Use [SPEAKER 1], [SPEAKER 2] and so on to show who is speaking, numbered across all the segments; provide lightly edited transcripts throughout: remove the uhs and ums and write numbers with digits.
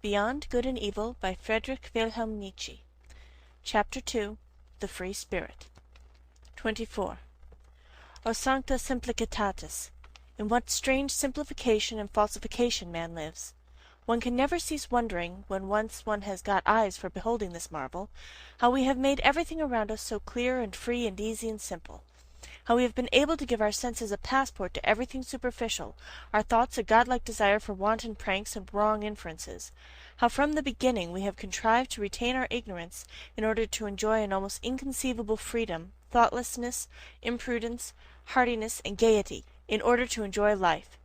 [SPEAKER 1] Beyond Good and Evil by Friedrich Nietzsche. Chapter 2. The Free Spirit. 24. O sancta simplicitatis! In what strange simplification and falsification man lives! One can never cease wondering, when once one has got eyes for beholding this marvel, how we have made everything around us so clear and free and easy and simple. How we have been able to give our senses a passport to everything superficial, our thoughts a godlike desire for wanton pranks and wrong inferences. How from the beginning we have contrived to retain our ignorance in order to enjoy an almost inconceivable freedom, thoughtlessness, imprudence, heartiness, and gaiety, in order to enjoy life.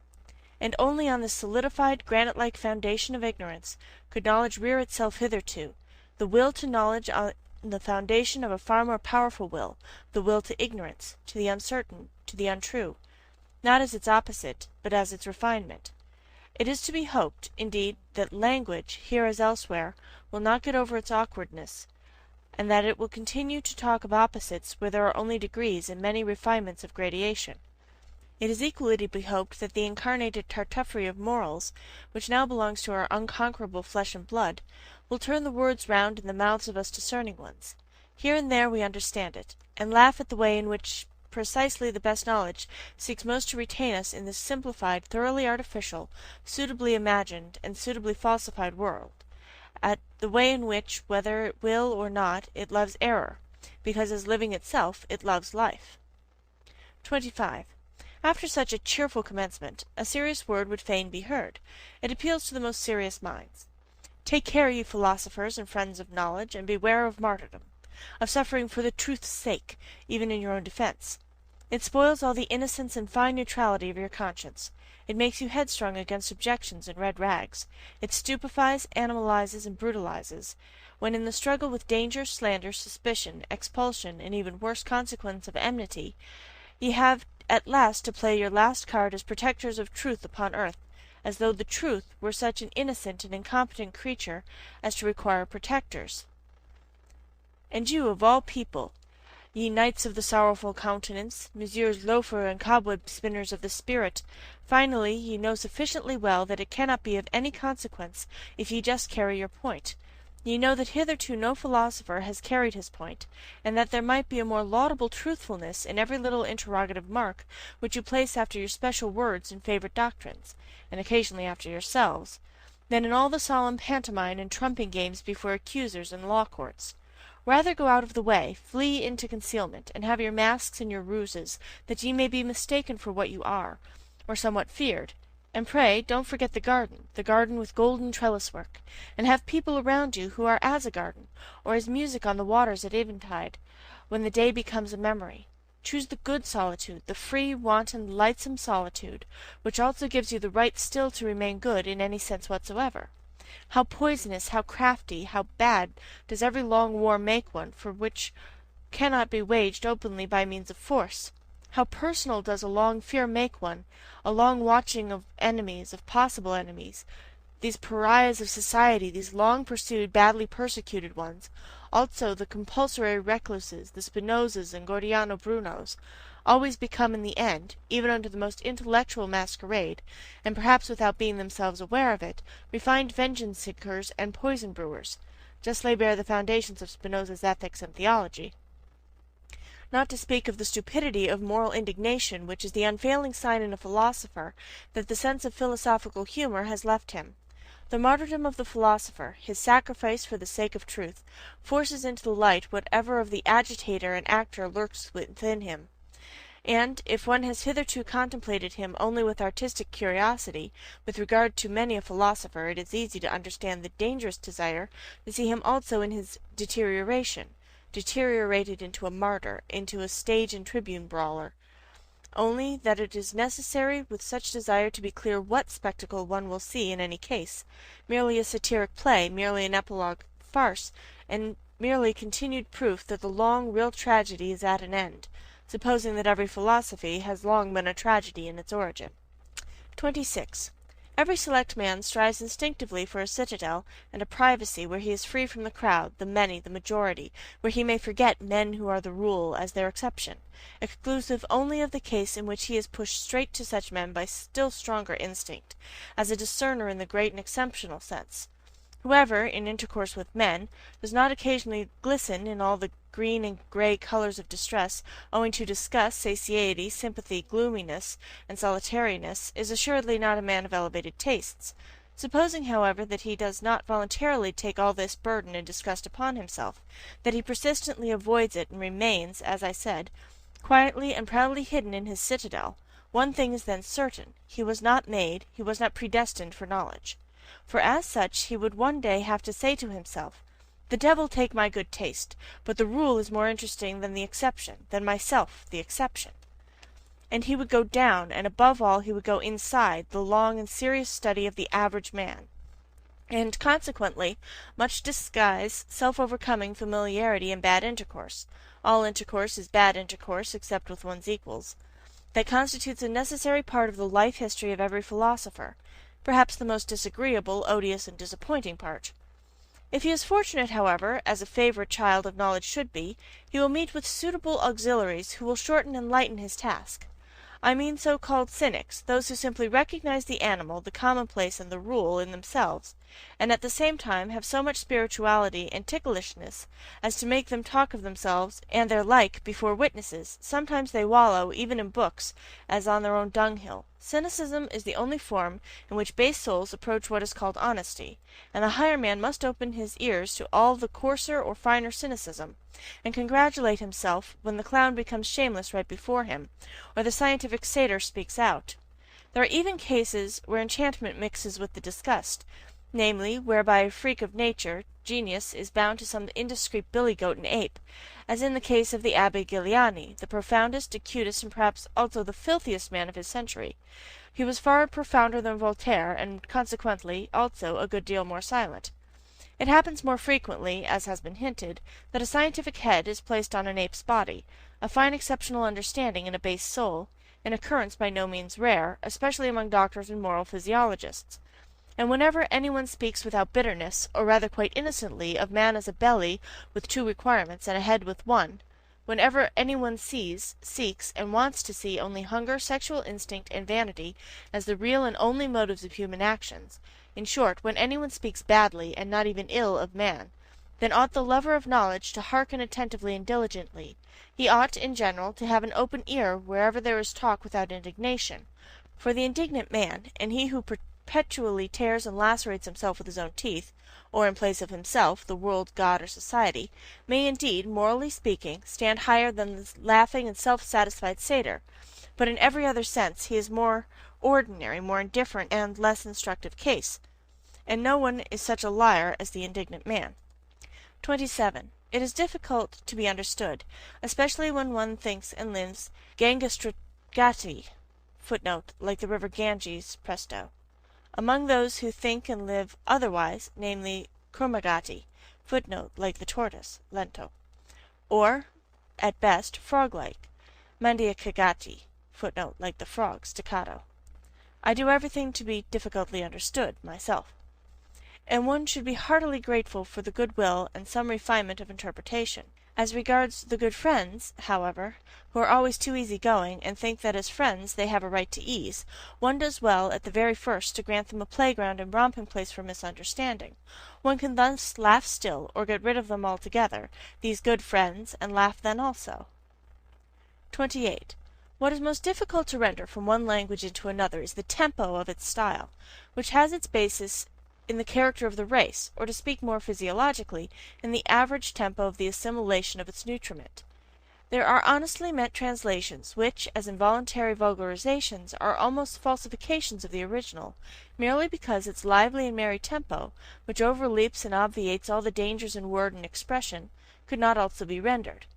[SPEAKER 1] And only on this solidified, granite-like foundation of ignorance could knowledge rear itself hitherto, the will to knowledge on the foundation of a far more powerful will, the will to ignorance, to the uncertain, to the untrue, not as its opposite, but as its refinement. It is to be hoped, indeed, that language, here as elsewhere, will not get over its awkwardness, and that it will continue to talk of opposites where there are only degrees and many refinements of gradation. It is equally to be hoped that the incarnated Tartuffery of morals, which now belongs to our unconquerable flesh and blood, will turn the words round in the mouths of us discerning ones. Here and there we understand it, and laugh at the way in which precisely the best knowledge seeks most to retain us in this simplified, thoroughly artificial, suitably imagined, and suitably falsified world, at the way in which, whether it will or not, it loves error, because as living itself it loves life. 25. After such a cheerful commencement, a serious word would fain be heard. It appeals to the most serious minds. Take care, ye philosophers and friends of knowledge, and beware of martyrdom, of suffering for the truth's sake, even in your own defense. It spoils all the innocence and fine neutrality of your conscience. It makes you headstrong against objections and red rags. It stupefies, animalizes, and brutalizes, when in the struggle with danger, slander, suspicion, expulsion, and even worse consequence of enmity, ye have at last to play your last card as protectors of truth upon earth, as though the truth were such an innocent and incompetent creature as to require protectors. And you, of all people, ye knights of the sorrowful countenance, messieurs loafer and cobweb spinners of the spirit, finally ye know sufficiently well that it cannot be of any consequence if ye just carry your point. Ye know that hitherto no philosopher has carried his point, and that there might be a more laudable truthfulness in every little interrogative mark which you place after your special words and favourite doctrines, and occasionally after yourselves, than in all the solemn pantomime and trumping games before accusers and law courts. Rather go out of the way, flee into concealment, and have your masks and your ruses, that ye may be mistaken for what you are, or somewhat feared. And pray, don't forget the garden with golden trellis-work, and have people around you who are as a garden, or as music on the waters at eventide, when the day becomes a memory. Choose the good solitude, the free, wanton, lightsome solitude, which also gives you the right still to remain good in any sense whatsoever. How poisonous, how crafty, how bad does every long war make one, for which cannot be waged openly by means of force! How personal does a long fear make one, a long watching of enemies, of possible enemies, these pariahs of society, these long-pursued, badly persecuted ones, also the compulsory recluses, the Spinozas and Gordiano Brunos, always become in the end, even under the most intellectual masquerade, and perhaps without being themselves aware of it, refined vengeance-seekers and poison-brewers. Just lay bare the foundations of Spinoza's ethics and theology. Not to speak of the stupidity of moral indignation, which is the unfailing sign in a philosopher that the sense of philosophical humour has left him. The martyrdom of the philosopher, his sacrifice for the sake of truth, forces into the light whatever of the agitator and actor lurks within him. And, if one has hitherto contemplated him only with artistic curiosity, with regard to many a philosopher it is easy to understand the dangerous desire to see him also in his deteriorated into a martyr, into a stage and tribune brawler. Only that it is necessary with such desire to be clear what spectacle one will see in any case, merely a satiric play, merely an epilogue farce, and merely continued proof that the long, real tragedy is at an end, supposing that every philosophy has long been a tragedy in its origin. 26. Every select man strives instinctively for a citadel and a privacy where he is free from the crowd, the many, the majority, where he may forget men who are the rule as their exception, exclusive only of the case in which he is pushed straight to such men by still stronger instinct, as a discerner in the great and exceptional sense. Whoever, in intercourse with men, does not occasionally glisten in all the green and grey colours of distress, owing to disgust, satiety, sympathy, gloominess, and solitariness, is assuredly not a man of elevated tastes. Supposing, however, that he does not voluntarily take all this burden and disgust upon himself, that he persistently avoids it and remains, as I said, quietly and proudly hidden in his citadel, one thing is then certain, he was not made, he was not predestined for knowledge. For as such he would one day have to say to himself, "The devil take my good taste, but the rule is more interesting than the exception, than myself the exception." And he would go down, and above all he would go inside, the long and serious study of the average man. And consequently, much disguise, self-overcoming familiarity, and bad intercourse all intercourse is bad intercourse except with one's equals that constitutes a necessary part of the life history of every philosopher, perhaps the most disagreeable, odious, and disappointing part. If he is fortunate, however, as a favourite child of knowledge should be, he will meet with suitable auxiliaries who will shorten and lighten his task. I mean so-called cynics, those who simply recognize the animal, the commonplace, and the rule in themselves, and at the same time have so much spirituality and ticklishness as to make them talk of themselves and their like before witnesses. Sometimes they wallow, even in books, as on their own dunghill. Cynicism is the only form in which base souls approach what is called honesty, and the higher man must open his ears to all the coarser or finer cynicism, and congratulate himself when the clown becomes shameless right before him, or the scientific satyr speaks out. There are even cases where enchantment mixes with the disgust, namely, where by a freak of nature, genius is bound to some indiscreet billy-goat and ape, as in the case of the Abbé Galiani, the profoundest, acutest, and perhaps also the filthiest man of his century. He was far profounder than Voltaire, and consequently also a good deal more silent. It happens more frequently, as has been hinted, that a scientific head is placed on an ape's body, a fine exceptional understanding in a base soul, an occurrence by no means rare, especially among doctors and moral physiologists. And whenever anyone speaks without bitterness, or rather quite innocently, of man as a belly with two requirements and a head with one, whenever anyone sees, seeks, and wants to see only hunger, sexual instinct, and vanity as the real and only motives of human actions, in short, when anyone speaks badly, and not even ill, of man, then ought the lover of knowledge to hearken attentively and diligently. He ought, in general, to have an open ear wherever there is talk without indignation. For the indignant man, and he who perpetually tears and lacerates himself with his own teeth, or in place of himself, the world, God, or society, may indeed, morally speaking, stand higher than the laughing and self-satisfied satyr, but in every other sense he is more ordinary, more indifferent, and less instructive case, and no one is such a liar as the indignant man. 27. It is difficult to be understood, especially when one thinks and lives Gangastragati, footnote, like the river Ganges, presto, among those who think and live otherwise, namely Kurmagati, footnote, like the tortoise, lento, or, at best, frog-like, Mandiakagati, footnote, like the frog, staccato. I do everything to be difficultly understood, myself. And one should be heartily grateful for the good-will and some refinement of interpretation. As regards the good friends, however, who are always too easy-going, and think that as friends they have a right to ease, one does well at the very first to grant them a playground and romping place for misunderstanding. One can thus laugh still, or get rid of them altogether, these good friends, and laugh then also. 28. What is most difficult to render from one language into another is the tempo of its style, which has its basis in the character of the race, or to speak more physiologically, in the average tempo of the assimilation of its nutriment. There are honestly meant translations, which, as involuntary vulgarizations, are almost falsifications of the original, merely because its lively and merry tempo, which overleaps and obviates all the dangers in word and expression, could not also be rendered.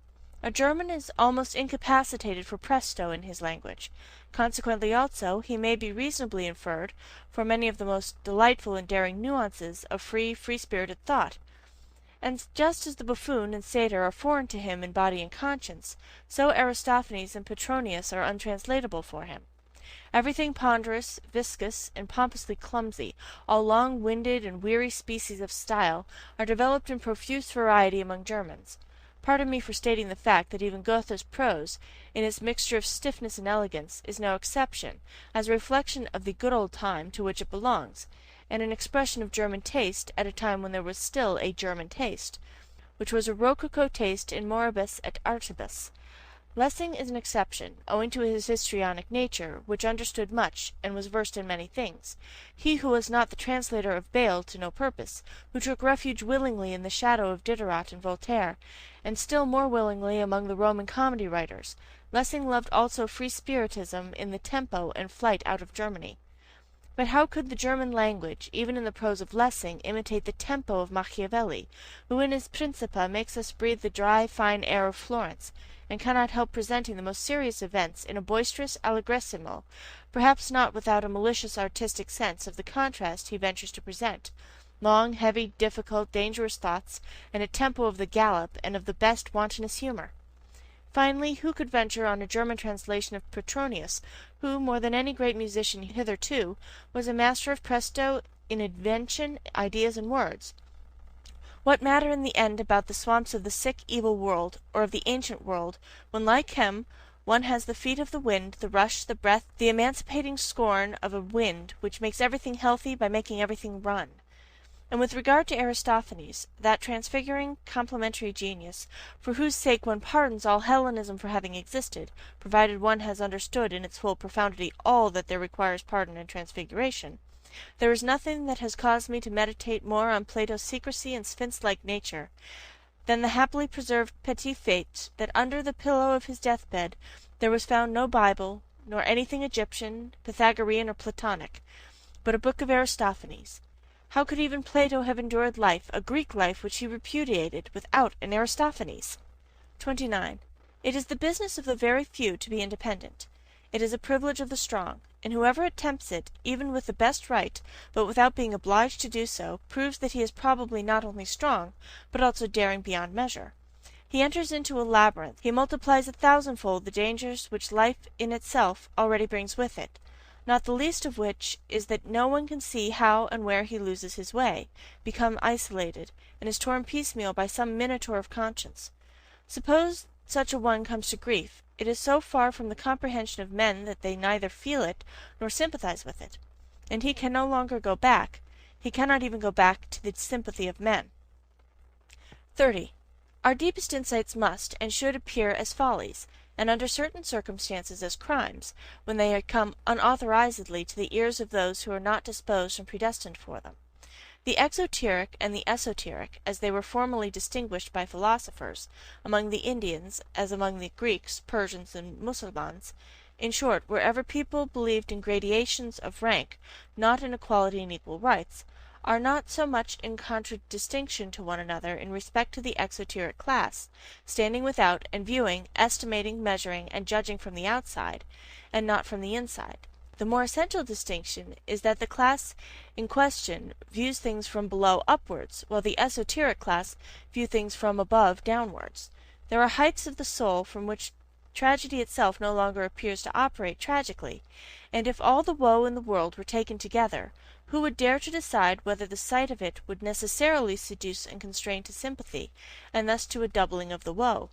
[SPEAKER 1] A German is almost incapacitated for presto in his language. Consequently also, he may be reasonably inferred for many of the most delightful and daring nuances of free-spirited thought. And just as the buffoon and satyr are foreign to him in body and conscience, so Aristophanes and Petronius are untranslatable for him. Everything ponderous, viscous, and pompously clumsy, all long-winded and weary species of style, are developed in profuse variety among Germans. Pardon me for stating the fact that even Goethe's prose, in its mixture of stiffness and elegance, is no exception, as a reflection of the good old time to which it belongs, and an expression of German taste at a time when there was still a German taste, which was a rococo taste in moribus et artibus. Lessing is an exception, owing to his histrionic nature, which understood much, and was versed in many things. He who was not the translator of Bayle to no purpose, who took refuge willingly in the shadow of Diderot and Voltaire, and still more willingly among the Roman comedy writers. Lessing loved also free-spiritism in the tempo and flight out of Germany. But how could the German language, even in the prose of Lessing, imitate the tempo of Machiavelli, who in his Principe makes us breathe the dry, fine air of Florence, and cannot help presenting the most serious events in a boisterous allegrissimo, perhaps not without a malicious artistic sense of the contrast he ventures to present, long, heavy, difficult, dangerous thoughts, and a tempo of the gallop and of the best wantonest humour? Finally, who could venture on a German translation of Petronius, who, more than any great musician hitherto, was a master of presto in invention, ideas, and words? What matter in the end about the swamps of the sick, evil world, or of the ancient world, when, like him, one has the feet of the wind, the rush, the breath, the emancipating scorn of a wind which makes everything healthy by making everything run? And with regard to Aristophanes, that transfiguring, complementary genius, for whose sake one pardons all Hellenism for having existed, provided one has understood in its full profundity all that there requires pardon and transfiguration, there is nothing that has caused me to meditate more on Plato's secrecy and sphinx-like nature, than the happily preserved petit fait that under the pillow of his death-bed there was found no Bible, nor anything Egyptian, Pythagorean, or Platonic, but a book of Aristophanes. How could even Plato have endured life, a Greek life which he repudiated, without an Aristophanes? 29. It is the business of the very few to be independent. It is a privilege of the strong, and whoever attempts it, even with the best right, but without being obliged to do so, proves that he is probably not only strong, but also daring beyond measure. He enters into a labyrinth, he multiplies 1,000-fold the dangers which life in itself already brings with it, not the least of which is that no one can see how and where he loses his way, becomes isolated, and is torn piecemeal by some minotaur of conscience. Suppose such a one comes to grief, it is so far from the comprehension of men that they neither feel it nor sympathize with it, and he can no longer go back, he cannot even go back to the sympathy of men. 30. Our deepest insights must and should appear as follies, and under certain circumstances as crimes, when they come unauthorizedly to the ears of those who are not disposed and predestined for them. The exoteric and the esoteric, as they were formerly distinguished by philosophers, among the Indians, as among the Greeks, Persians, and Mussulmans, in short, wherever people believed in gradations of rank, not in equality and equal rights, are not so much in contradistinction to one another in respect to the exoteric class, standing without and viewing, estimating, measuring, and judging from the outside, and not from the inside. The more essential distinction is that the class in question views things from below upwards, while the esoteric class view things from above downwards. There are heights of the soul from which tragedy itself no longer appears to operate tragically, and if all the woe in the world were taken together, who would dare to decide whether the sight of it would necessarily seduce and constrain to sympathy, and thus to a doubling of the woe?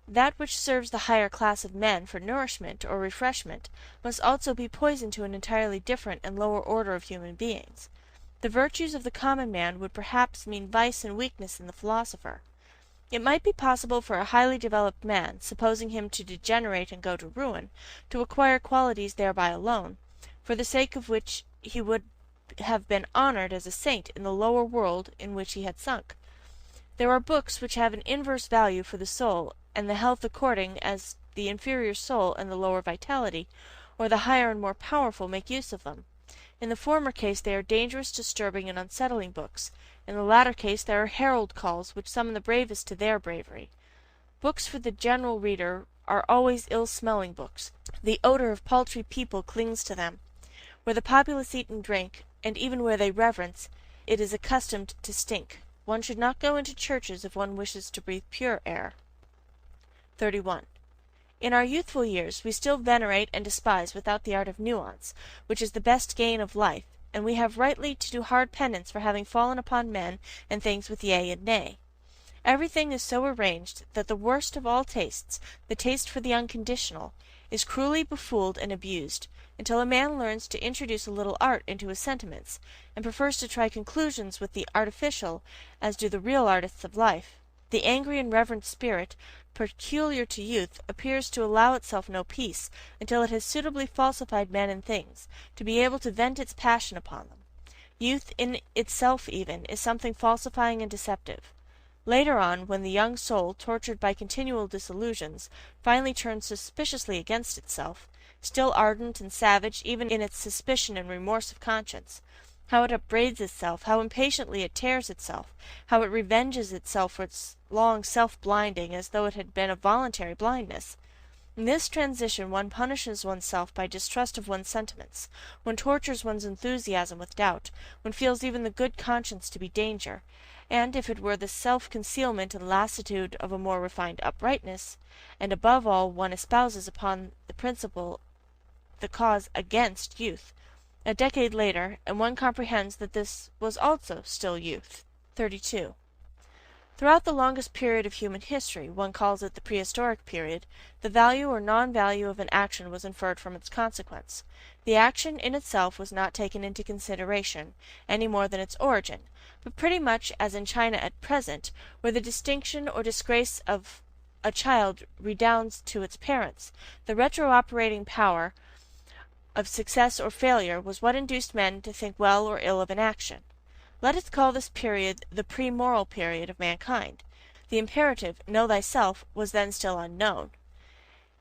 [SPEAKER 1] That which serves the higher class of men for nourishment or refreshment must also be poison to an entirely different and lower order of human beings. The virtues of the common man would perhaps mean vice and weakness in the philosopher. It might be possible for a highly developed man, supposing him to degenerate and go to ruin, to acquire qualities thereby alone, for the sake of which he would have been honored as a saint in the lower world in which he had sunk. There are books which have an inverse value for the soul and the health according as the inferior soul and the lower vitality, or the higher and more powerful, make use of them. In the former case they are dangerous, disturbing, and unsettling books. In the latter case there are herald calls which summon the bravest to their bravery. Books for the general reader are always ill-smelling books. The odor of paltry people clings to them. Where the populace eat and drink, and even where they reverence, it is accustomed to stink. One should not go into churches if one wishes to breathe pure air. 31. In our youthful years we still venerate and despise without the art of nuance, which is the best gain of life, and we have rightly to do hard penance for having fallen upon men and things with yea and nay. Everything is so arranged that the worst of all tastes, the taste for the unconditional, is cruelly befooled and abused, until a man learns to introduce a little art into his sentiments, and prefers to try conclusions with the artificial as do the real artists of life. The angry and reverent spirit, peculiar to youth, appears to allow itself no peace, until it has suitably falsified men and things, to be able to vent its passion upon them. Youth in itself even is something falsifying and deceptive. Later on, when the young soul, tortured by continual disillusions, finally turns suspiciously against itself, still ardent and savage even in its suspicion and remorse of conscience, how it upbraids itself, how impatiently it tears itself, how it revenges itself for its long self-blinding as though it had been a voluntary blindness. In this transition one punishes oneself by distrust of one's sentiments, one tortures one's enthusiasm with doubt, one feels even the good conscience to be danger, and if it were the self-concealment and lassitude of a more refined uprightness, and above all one espouses upon the principle the cause against youth, a decade later, and one comprehends that this was also still youth. 32. Throughout the longest period of human history, one calls it the prehistoric period, the value or non-value of an action was inferred from its consequence. The action in itself was not taken into consideration, any more than its origin, but pretty much as in China at present, where the distinction or disgrace of a child redounds to its parents, the retro-operating power of success or failure was what induced men to think well or ill of an action. Let us call this period the pre-moral period of mankind. The imperative, know thyself, was then still unknown.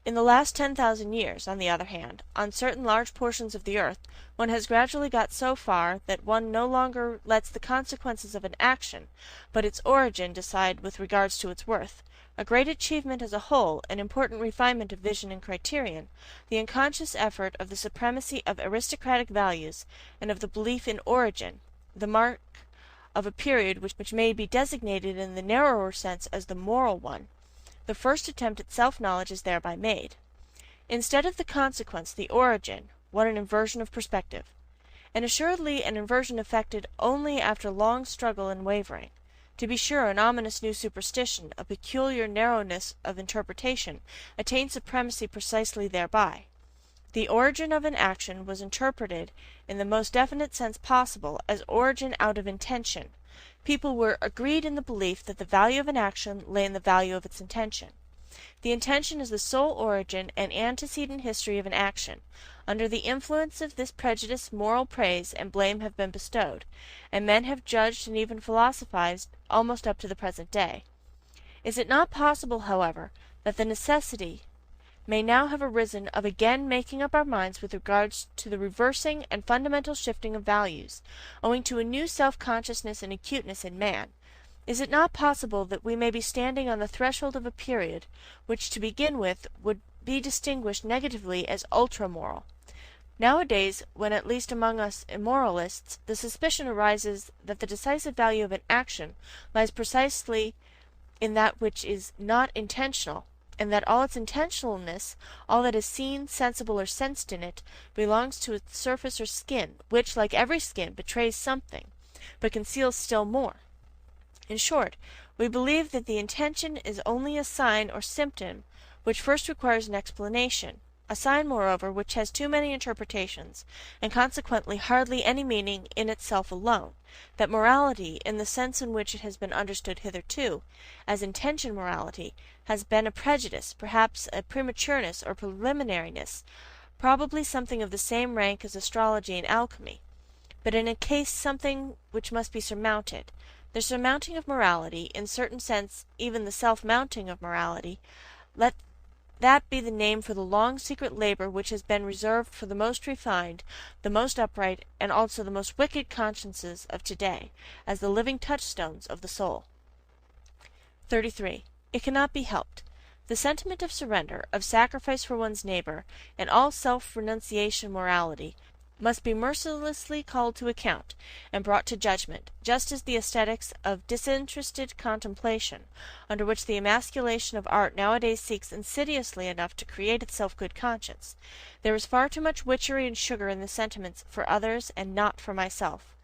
[SPEAKER 1] In the last 10,000 years, on the other hand, on certain large portions of the earth, one has gradually got so far that one no longer lets the consequences of an action, but its origin, decide with regards to its worth. A great achievement as a whole, an important refinement of vision and criterion, the unconscious effort of the supremacy of aristocratic values and of the belief in origin, the mark of a period which may be designated in the narrower sense as the moral one. The first attempt at self-knowledge is thereby made. Instead of the consequence, the origin, what an inversion of perspective! And assuredly an inversion effected only after long struggle and wavering. To be sure, an ominous new superstition, a peculiar narrowness of interpretation, attained supremacy precisely thereby. The origin of an action was interpreted in the most definite sense possible as origin out of intention. People were agreed in the belief that the value of an action lay in the value of its intention. The intention is the sole origin and antecedent history of an action. Under the influence of this prejudice moral praise and blame have been bestowed, and men have judged and even philosophized almost up to the present day. Is it not possible, however, that the necessity may now have arisen of again making up our minds with regards to the reversing and fundamental shifting of values, owing to a new self-consciousness and acuteness in man? Is it not possible that we may be standing on the threshold of a period which, to begin with, would be distinguished negatively as ultra-moral? Nowadays, when at least among us immoralists, the suspicion arises that the decisive value of an action lies precisely in that which is not intentional, and that all its intentionalness, all that is seen, sensible, or sensed in it, belongs to its surface or skin, which, like every skin, betrays something, but conceals still more. In short, we believe that the intention is only a sign or symptom which first requires an explanation, a sign, moreover, which has too many interpretations, and consequently hardly any meaning in itself alone, that morality, in the sense in which it has been understood hitherto, as intention morality, has been a prejudice, perhaps a prematureness or preliminariness, probably something of the same rank as astrology and alchemy, but in a case something which must be surmounted. The surmounting of morality, in certain sense even the self-mounting of morality, let that be the name for the long secret labor which has been reserved for the most refined, the most upright, and also the most wicked consciences of today, as the living touchstones of the soul. 33. It cannot be helped. The sentiment of surrender, of sacrifice for one's neighbor, and all self-renunciation morality, must be mercilessly called to account, and brought to judgment, just as the aesthetics of disinterested contemplation, under which the emasculation of art nowadays seeks insidiously enough to create itself good conscience. There is far too much witchery and sugar in the sentiments for others and not for myself,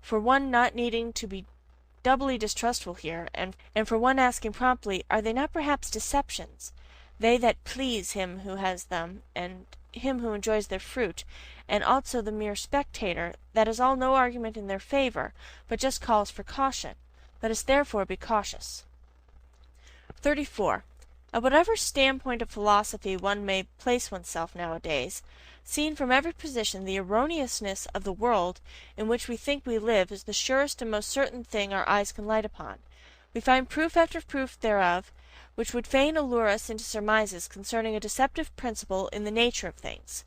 [SPEAKER 1] for one not needing to be doubly distrustful here, and for one asking promptly, are they not perhaps deceptions, they that please him who has them, and him who enjoys their fruit, and also the mere spectator, that is all no argument in their favour, but just calls for caution. Let us therefore be cautious. 34. At whatever standpoint of philosophy one may place oneself nowadays, seen from every position, the erroneousness of the world in which we think we live is the surest and most certain thing our eyes can light upon. We find proof after proof thereof, which would fain allure us into surmises concerning a deceptive principle in the nature of things.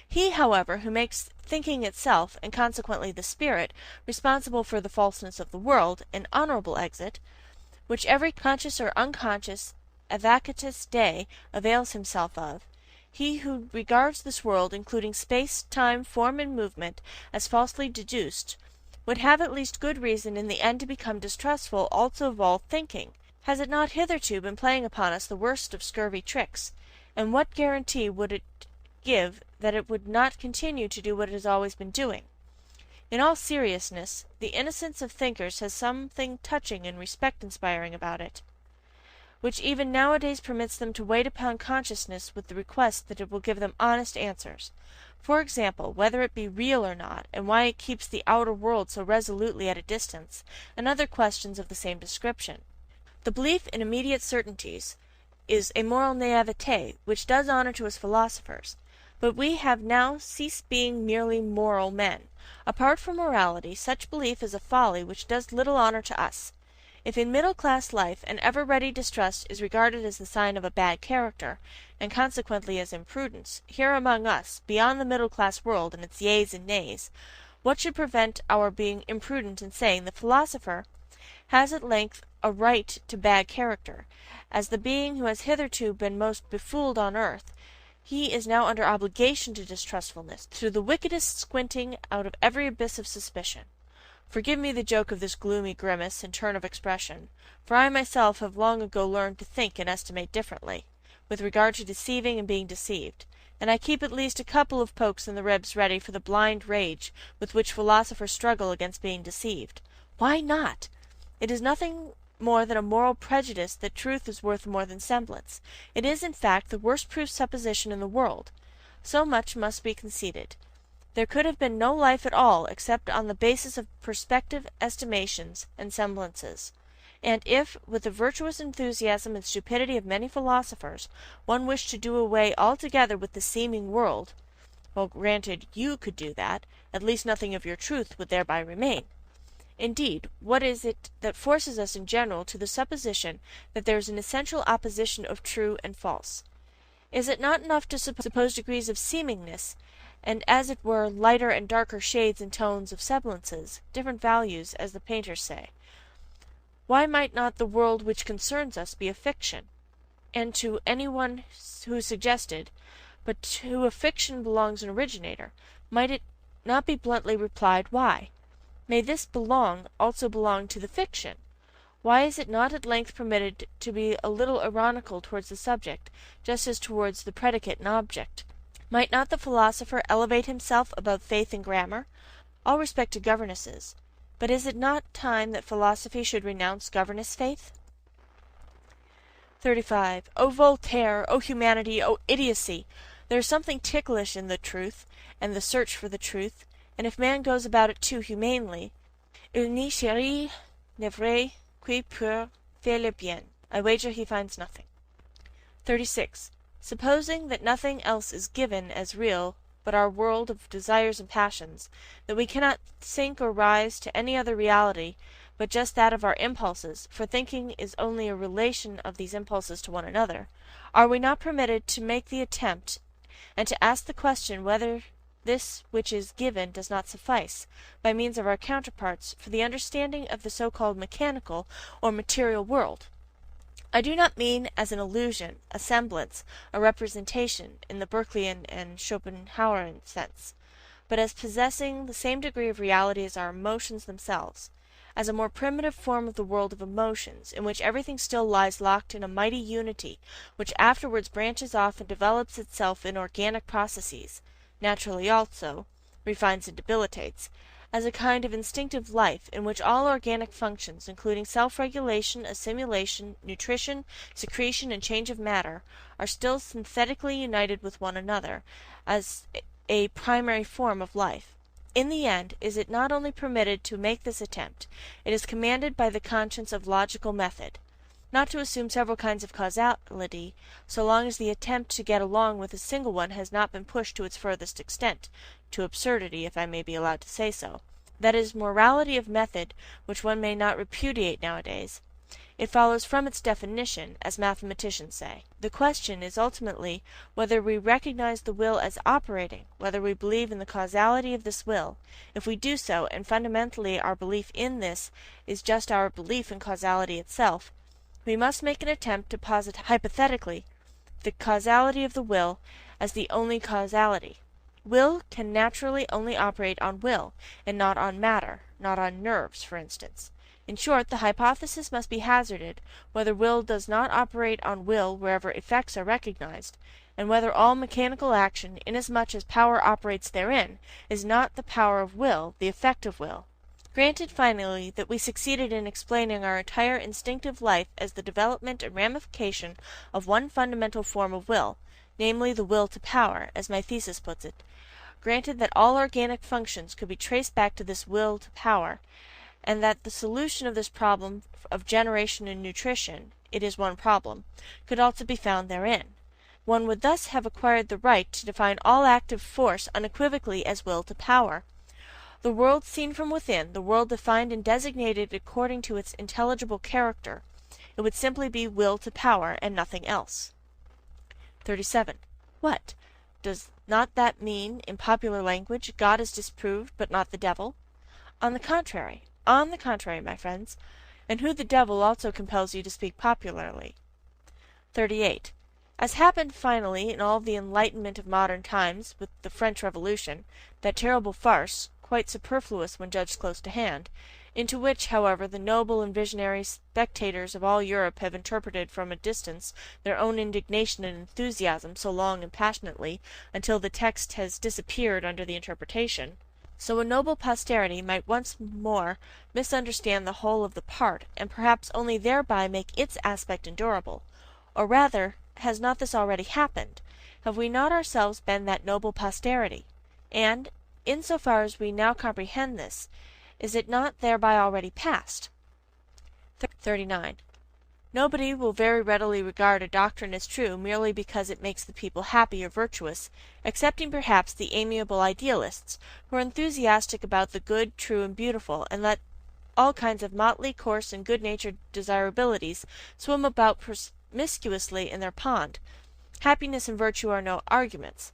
[SPEAKER 1] He, however, who makes thinking itself, and consequently the spirit, responsible for the falseness of the world, an honourable exit, which every conscious or unconscious advocatus Dei avails himself of, he who regards this world, including space, time, form, and movement, as falsely deduced, would have at least good reason in the end to become distrustful also of all thinking. Has it not hitherto been playing upon us the worst of scurvy tricks? And what guarantee would it give that it would not continue to do what it has always been doing? In all seriousness, the innocence of thinkers has something touching and respect-inspiring about it, which even nowadays permits them to wait upon consciousness with the request that it will give them honest answers. For example, whether it be real or not, and why it keeps the outer world so resolutely at a distance, and other questions of the same description. The belief in immediate certainties is a moral naivete which does honour to us philosophers, but we have now ceased being merely moral men. Apart from morality, such belief is a folly which does little honour to us. If in middle-class life an ever-ready distrust is regarded as the sign of a bad character, and consequently as imprudence, here among us, beyond the middle-class world and its yeas and nays, what should prevent our being imprudent in saying the philosopher has at length a right to bad character, as the being who has hitherto been most befooled on earth, he is now under obligation to distrustfulness, through the wickedest squinting out of every abyss of suspicion. Forgive me the joke of this gloomy grimace and turn of expression, for I myself have long ago learned to think and estimate differently, with regard to deceiving and being deceived, and I keep at least a couple of pokes in the ribs ready for the blind rage with which philosophers struggle against being deceived. Why not? It is nothing more than a moral prejudice that truth is worth more than semblance. It is, in fact, the worst proof supposition in the world. So much must be conceded. There could have been no life at all except on the basis of perspective estimations and semblances. And if, with the virtuous enthusiasm and stupidity of many philosophers, one wished to do away altogether with the seeming world, well, granted you could do that, at least nothing of your truth would thereby remain. Indeed, what is it that forces us in general to the supposition that there is an essential opposition of true and false? Is it not enough to suppose degrees of seemingness, and as it were lighter and darker shades and tones of semblances, different values, as the painters say? Why might not the world which concerns us be a fiction? And to any one who suggested, but to a fiction belongs an originator, might it not be bluntly replied, why? May this also belong to the fiction? Why is it not at length permitted to be a little ironical towards the subject, just as towards the predicate and object? Might not the philosopher elevate himself above faith and grammar? All respect to governesses, but is it not time that philosophy should renounce governess faith? 35. O Voltaire! O humanity! O idiocy! There is something ticklish in the truth, and the search for the truth, and if man goes about it too humanely, il n'y cherche ne vrai qui pour faire le bien. I wager he finds nothing. 36. Supposing that nothing else is given as real but our world of desires and passions, that we cannot sink or rise to any other reality but just that of our impulses, for thinking is only a relation of these impulses to one another, are we not permitted to make the attempt, and to ask the question whether this which is given does not suffice, by means of our counterparts, for the understanding of the so-called mechanical or material world? I do not mean as an illusion, a semblance, a representation, in the Berkeleyan and Schopenhauerian sense, but as possessing the same degree of reality as our emotions themselves, as a more primitive form of the world of emotions, in which everything still lies locked in a mighty unity, which afterwards branches off and develops itself in organic processes, naturally also, refines and debilitates, as a kind of instinctive life in which all organic functions, including self-regulation, assimilation, nutrition, secretion, and change of matter, are still synthetically united with one another, as a primary form of life. In the end, is it not only permitted to make this attempt, it is commanded by the conscience of logical method, not to assume several kinds of causality, so long as the attempt to get along with a single one has not been pushed to its furthest extent, to absurdity, if I may be allowed to say so. That is morality of method which one may not repudiate nowadays. It follows from its definition, as mathematicians say. The question is ultimately whether we recognize the will as operating, whether we believe in the causality of this will. If we do so, and fundamentally our belief in this is just our belief in causality itself, we must make an attempt to posit hypothetically the causality of the will as the only causality. Will can naturally only operate on will, and not on matter, not on nerves, for instance. In short, the hypothesis must be hazarded, whether will does not operate on will wherever effects are recognized, and whether all mechanical action, inasmuch as power operates therein, is not the power of will, the effect of will. Granted, finally, that we succeeded in explaining our entire instinctive life as the development and ramification of one fundamental form of will, namely the will to power, as my thesis puts it, granted that all organic functions could be traced back to this will to power, and that the solution of this problem of generation and nutrition (it is one problem) could also be found therein, one would thus have acquired the right to define all active force unequivocally as will to power. The world seen from within, the world defined and designated according to its intelligible character, it would simply be will to power, and nothing else. 37. What? Does not that mean, in popular language, God is disproved, but not the devil? On the contrary, my friends, and who the devil also compels you to speak popularly. 38. As happened finally in all the enlightenment of modern times, with the French Revolution, that terrible farce, quite superfluous when judged close to hand, into which, however, the noble and visionary spectators of all Europe have interpreted from a distance their own indignation and enthusiasm so long and passionately, until the text has disappeared under the interpretation, so a noble posterity might once more misunderstand the whole of the part, and perhaps only thereby make its aspect endurable. Or rather, has not this already happened? Have we not ourselves been that noble posterity? And, in so far as we now comprehend this, is it not thereby already past? 39. Nobody will very readily regard a doctrine as true merely because it makes the people happy or virtuous, excepting perhaps the amiable idealists, who are enthusiastic about the good, true, and beautiful, and let all kinds of motley, coarse, and good-natured desirabilities swim about promiscuously in their pond. Happiness and virtue are no arguments.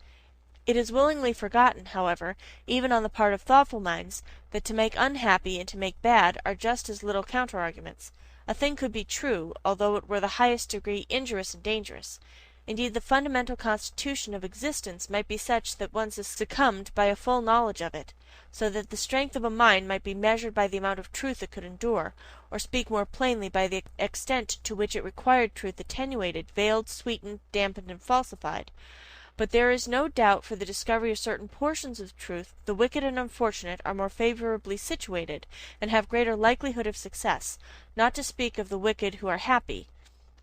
[SPEAKER 1] It is willingly forgotten, however, even on the part of thoughtful minds, that to make unhappy and to make bad are just as little counter-arguments. A thing could be true, although it were the highest degree injurious and dangerous. Indeed, the fundamental constitution of existence might be such that one succumbed by a full knowledge of it, so that the strength of a mind might be measured by the amount of truth it could endure, or speak more plainly by the extent to which it required truth attenuated, veiled, sweetened, dampened, and falsified. But there is no doubt for the discovery of certain portions of truth, the wicked and unfortunate are more favourably situated, and have greater likelihood of success, not to speak of the wicked who are happy,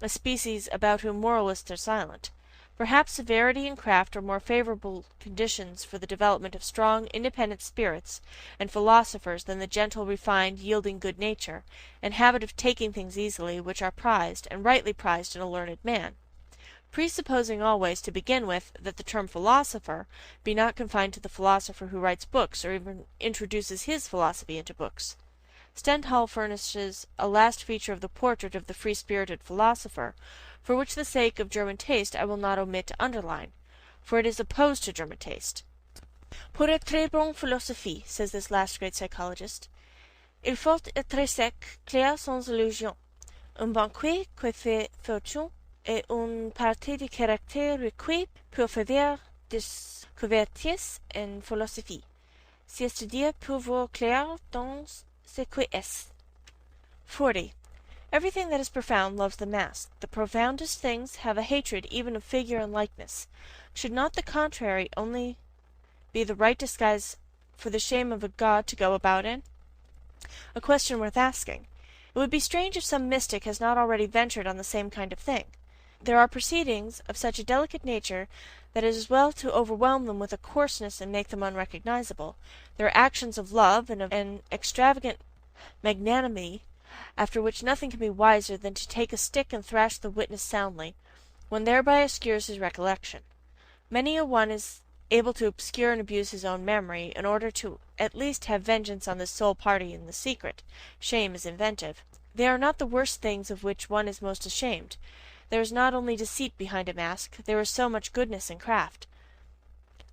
[SPEAKER 1] a species about whom moralists are silent. Perhaps severity and craft are more favourable conditions for the development of strong, independent spirits and philosophers than the gentle, refined, yielding good nature, and habit of taking things easily, which are prized, and rightly prized in a learned man. Presupposing always, to begin with, that the term philosopher be not confined to the philosopher who writes books, or even introduces his philosophy into books. Stendhal furnishes a last feature of the portrait of the free-spirited philosopher, for which the sake of German taste I will not omit to underline, for it is opposed to German taste. Pour être très bon philosophie, says this last great psychologist, il faut être sec, clair sans illusion, un banquier qui fait fortune, et une partie de caractère requis pour faire des couvertures en philosophie, c'est-à-dire pour voir clair dans ce qui est. 40. Everything that is profound loves the mask. The profoundest things have a hatred even of figure and likeness. Should not the contrary only be the right disguise for the shame of a god to go about in? A question worth asking. It would be strange if some mystic has not already ventured on the same kind of thing. There are proceedings of such a delicate nature that it is well to overwhelm them with a coarseness and make them unrecognizable. There are actions of love and of an extravagant magnanimity, after which nothing can be wiser than to take a stick and thrash the witness soundly, one thereby obscures his recollection. Many a one is able to obscure and abuse his own memory, in order to at least have vengeance on this sole party in the secret. Shame is inventive. They are not the worst things of which one is most ashamed. There is not only deceit behind a mask, there is so much goodness and craft.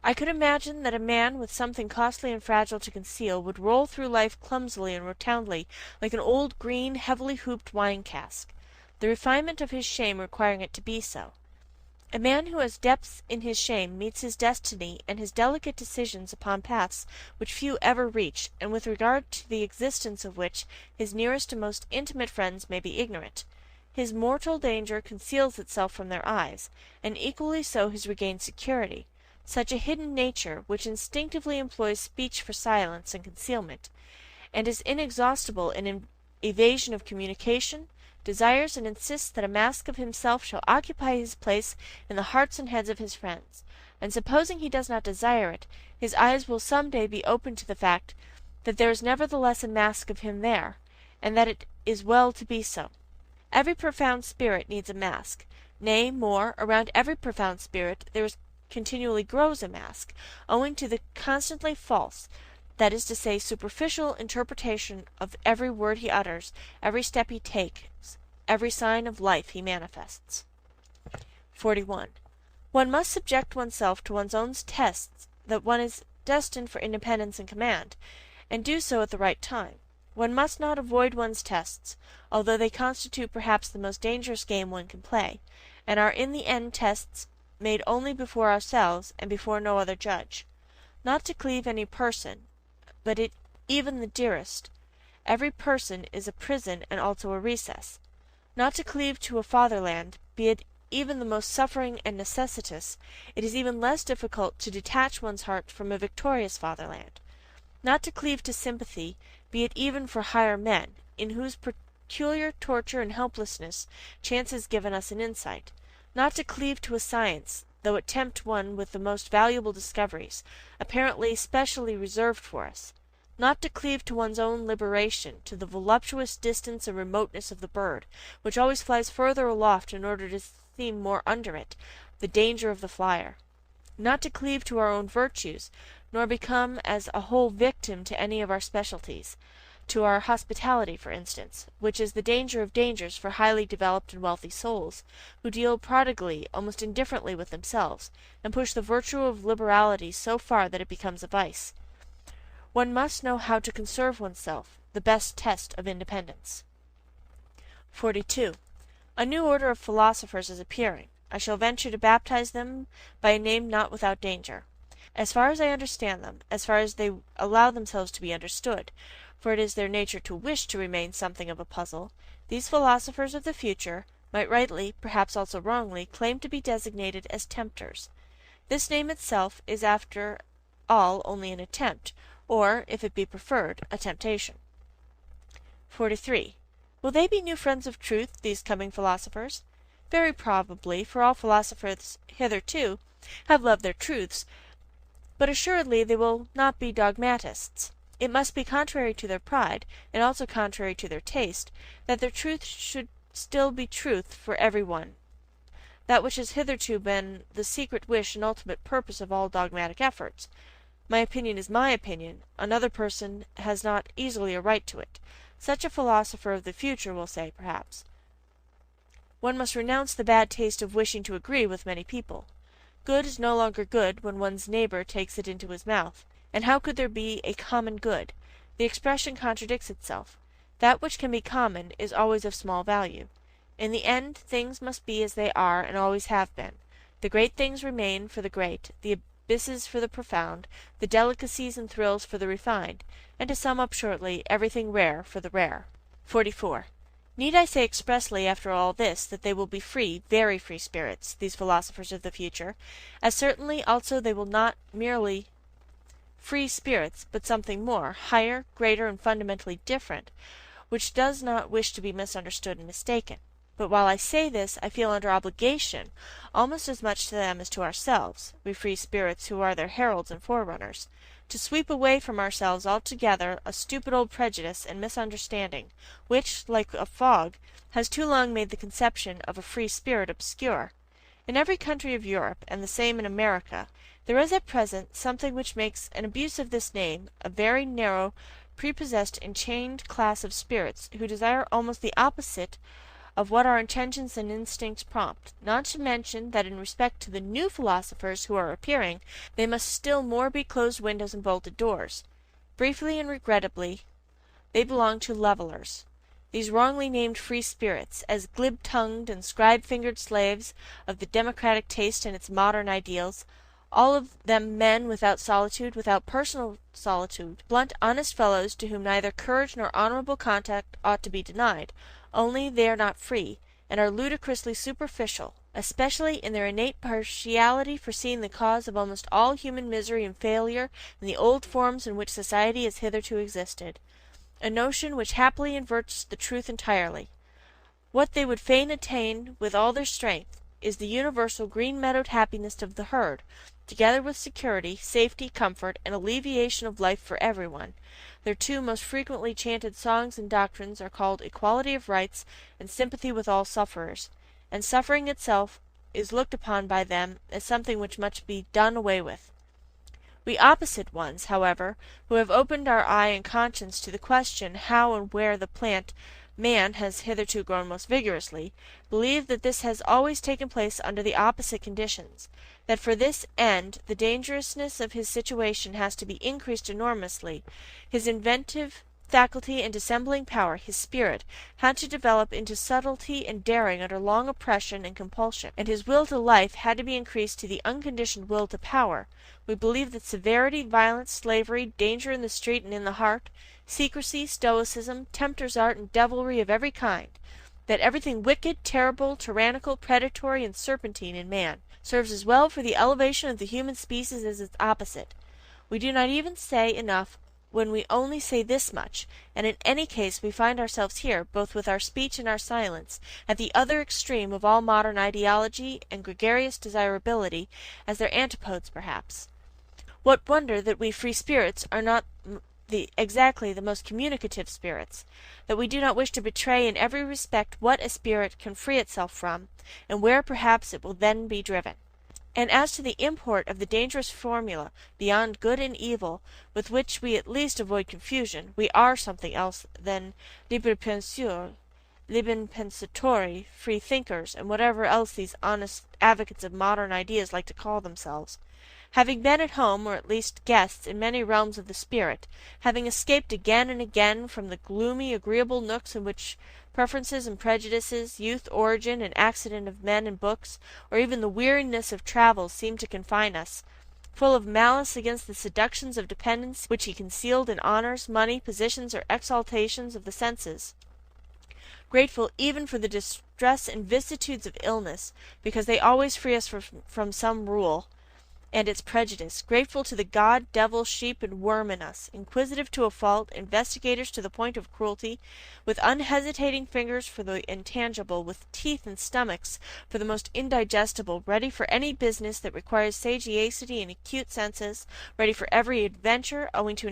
[SPEAKER 1] I could imagine that a man with something costly and fragile to conceal would roll through life clumsily and rotundly, like an old green, heavily hooped wine cask, the refinement of his shame requiring it to be so. A man who has depths in his shame meets his destiny and his delicate decisions upon paths which few ever reach, and with regard to the existence of which his nearest and most intimate friends may be ignorant. His mortal danger conceals itself from their eyes, and equally so his regained security. Such a hidden nature, which instinctively employs speech for silence and concealment, and is inexhaustible in evasion of communication, desires and insists that a mask of himself shall occupy his place in the hearts and heads of his friends, and supposing he does not desire it, his eyes will some day be opened to the fact that there is nevertheless a mask of him there, and that it is well to be so. Every profound spirit needs a mask. Nay, more, around every profound spirit there continually grows a mask, owing to the constantly false, that is to say, superficial interpretation of every word he utters, every step he takes, every sign of life he manifests. 41. One must subject oneself to one's own tests that one is destined for independence and command, and do so at the right time. One must not avoid one's tests, although they constitute perhaps the most dangerous game one can play, and are in the end tests made only before ourselves and before no other judge. Not to cleave any person, but even the dearest. Every person is a prison and also a recess. Not to cleave to a fatherland, be it even the most suffering and necessitous, it is even less difficult to detach one's heart from a victorious fatherland. Not to cleave to sympathy, be it even for higher men, in whose peculiar torture and helplessness chance has given us an insight. Not to cleave to a science, though it tempt one with the most valuable discoveries, apparently specially reserved for us. Not to cleave to one's own liberation, to the voluptuous distance and remoteness of the bird, which always flies further aloft in order to seem more under it, the danger of the flyer. Not to cleave to our own virtues, nor become as a whole victim to any of our specialties, to our hospitality, for instance, which is the danger of dangers for highly developed and wealthy souls, who deal prodigally, almost indifferently with themselves, and push the virtue of liberality so far that it becomes a vice. One must know how to conserve oneself, the best test of independence. 42. A new order of philosophers is appearing. I shall venture to baptize them by a name not without danger. As far as I understand them, as far as they allow themselves to be understood, for it is their nature to wish to remain something of a puzzle, these philosophers of the future might rightly, perhaps also wrongly, claim to be designated as tempters. This name itself is after all only an attempt, or, if it be preferred, a temptation. 43. Will they be new friends of truth, these coming philosophers? Very probably, for all philosophers hitherto have loved their truths, but assuredly they will not be dogmatists. It must be contrary to their pride, and also contrary to their taste, that their truth should still be truth for every one, that which has hitherto been the secret wish and ultimate purpose of all dogmatic efforts. My opinion is my opinion, another person has not easily a right to it. Such a philosopher of the future will say, perhaps, one must renounce the bad taste of wishing to agree with many people. Good is no longer good when one's neighbor takes it into his mouth. And how could there be a common good? The expression contradicts itself. That which can be common is always of small value. In the end, things must be as they are and always have been. The great things remain for the great, the abysses for the profound, the delicacies and thrills for the refined, and to sum up shortly, everything rare for the rare. 44. Need I say expressly after all this that they will be free, very free spirits, these philosophers of the future, as certainly also they will not merely free spirits, but something more, higher, greater, and fundamentally different, which does not wish to be misunderstood and mistaken. But while I say this, I feel under obligation almost as much to them as to ourselves, we free spirits who are their heralds and forerunners, to sweep away from ourselves altogether a stupid old prejudice and misunderstanding, which, like a fog, has too long made the conception of a free spirit obscure. In every country of Europe, and the same in America, there is at present something which makes an abuse of this name a very narrow, prepossessed, enchained class of spirits, who desire almost the opposite of what our intentions and instincts prompt, not to mention that in respect to the new philosophers who are appearing, they must still more be closed windows and bolted doors. Briefly and regrettably, they belong to levellers. These wrongly named free spirits, as glib-tongued and scribe-fingered slaves of the democratic taste and its modern ideals, all of them men without solitude, without personal solitude, blunt, honest fellows to whom neither courage nor honourable contact ought to be denied, only they are not free, and are ludicrously superficial, especially in their innate partiality for seeing the cause of almost all human misery and failure in the old forms in which society has hitherto existed, a notion which happily inverts the truth entirely. What they would fain attain with all their strength is the universal green-meadowed happiness of the herd, together with security, safety, comfort, and alleviation of life for everyone. Their two most frequently chanted songs and doctrines are called equality of rights and sympathy with all sufferers, and suffering itself is looked upon by them as something which must be done away with. We opposite ones, however, who have opened our eye and conscience to the question how and where the plant man has hitherto grown most vigorously, believe that this has always taken place under the opposite conditions, that for this end the dangerousness of his situation has to be increased enormously, his inventive faculty and dissembling power, his spirit, had to develop into subtlety and daring under long oppression and compulsion, and his will to life had to be increased to the unconditioned will to power. We believe that severity, violence, slavery, danger in the street and in the heart, secrecy, stoicism, tempter's art, and devilry of every kind, that everything wicked, terrible, tyrannical, predatory, and serpentine in man, serves as well for the elevation of the human species as its opposite. We do not even say enough when we only say this much, and in any case we find ourselves here, both with our speech and our silence, at the other extreme of all modern ideology and gregarious desirability, as their antipodes perhaps. What wonder that we free spirits are not exactly the most communicative spirits, that we do not wish to betray in every respect what a spirit can free itself from, and where perhaps it will then be driven. And as to the import of the dangerous formula, beyond good and evil, with which we at least avoid confusion, we are something else than libres penseurs, libres pensatori, free thinkers, and whatever else these honest advocates of modern ideas like to call themselves. Having been at home, or at least guests, in many realms of the spirit, having escaped again and again from the gloomy, agreeable nooks in which preferences and prejudices, youth, origin, and accident of men and books, or even the weariness of travel seem to confine us, full of malice against the seductions of dependence which he concealed in honours, money, positions, or exaltations of the senses, grateful even for the distress and vicissitudes of illness, because they always free us from some rule and its prejudice, grateful to the god, devil, sheep, and worm in us, inquisitive to a fault, investigators to the point of cruelty, with unhesitating fingers for the intangible, with teeth and stomachs for the most indigestible, ready for any business that requires sagacity and acute senses, ready for every adventure, owing to an